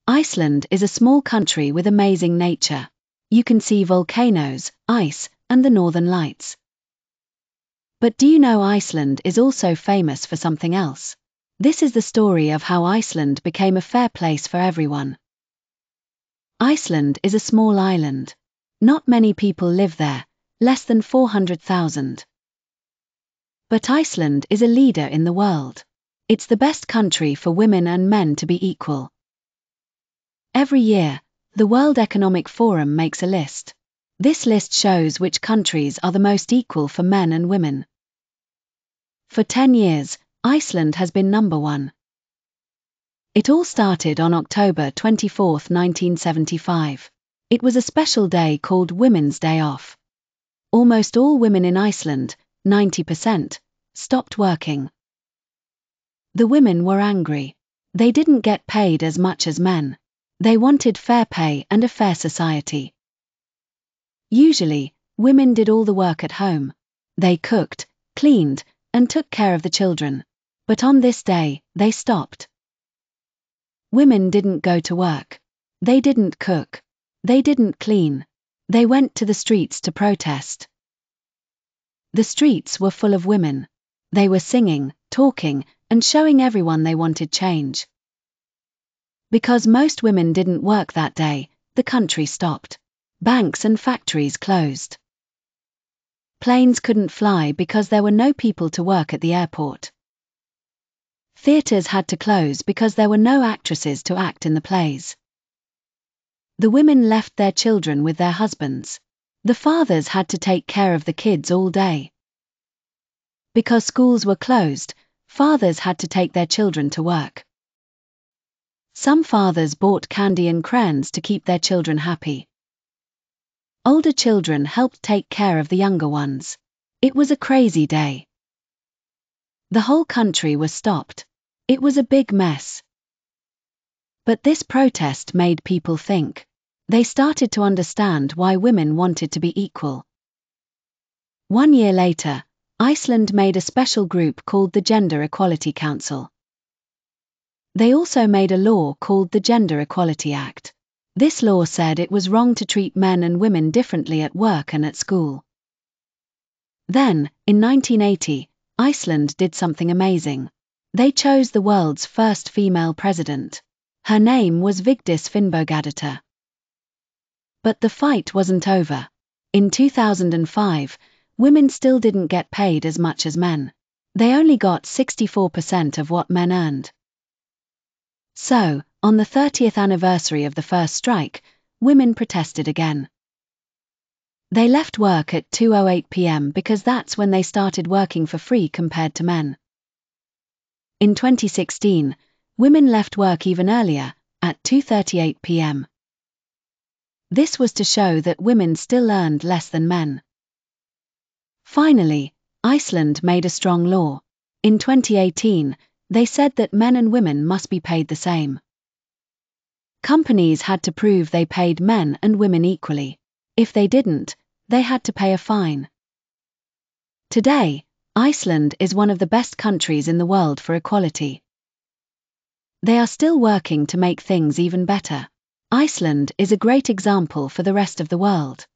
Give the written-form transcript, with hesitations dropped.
Iceland is a small country with amazing nature. You can see volcanoes, ice, and the northern lights. But do you know Iceland is also famous for something else? This is the story of how Iceland became a fair place for everyone. Iceland is a small island. Not many people live there, less than 400,000. But Iceland is a leader in the world. It's the best country for women and men to be equal. Every year, the World Economic Forum makes a list. This list shows which countries are the most equal for men and women. For 10 years, Iceland has been number one. It all started on October 24, 1975. It was a special day called Women's Day Off. Almost all women in Iceland, 90%, stopped working. The women were angry. They didn't get paid as much as men. They wanted fair pay and a fair society. Usually, women did all the work at home. They cooked, cleaned, and took care of the children. But on this day, they stopped. Women didn't go to work. They didn't cook. They didn't clean. They went to the streets to protest. The streets were full of women. They were singing, talking, and showing everyone they wanted change. Because most women didn't work that day, the country stopped. Banks and factories closed. Planes couldn't fly because there were no people to work at the airport. Theatres had to close because there were no actresses to act in the plays. The women left their children with their husbands. The fathers had to take care of the kids all day. Because schools were closed, fathers had to take their children to work. Some fathers bought candy and crayons to keep their children happy. Older children helped take care of the younger ones. It was a crazy day. The whole country was stopped. It was a big mess. But this protest made people think. They started to understand why women wanted to be equal. 1 year later, Iceland made a special group called the Gender Equality Council. They also made a law called the Gender Equality Act. This law said it was wrong to treat men and women differently at work and at school. Then, in 1980, Iceland did something amazing. They chose the world's first female president. Her name was Vigdis Finnbogadóttir. But the fight wasn't over. In 2005, women still didn't get paid as much as men. They only got 64% of what men earned. So, on the 30th anniversary of the first strike, women protested again. They left work at 2:08 p.m. because that's when they started working for free compared to men. In 2016, women left work even earlier, at 2:38 p.m. This was to show that women still earned less than men. Finally, Iceland made a strong law. In 2018, they said that men and women must be paid the same. Companies had to prove they paid men and women equally. If they didn't, they had to pay a fine. Today, Iceland is one of the best countries in the world for equality. They are still working to make things even better. Iceland is a great example for the rest of the world.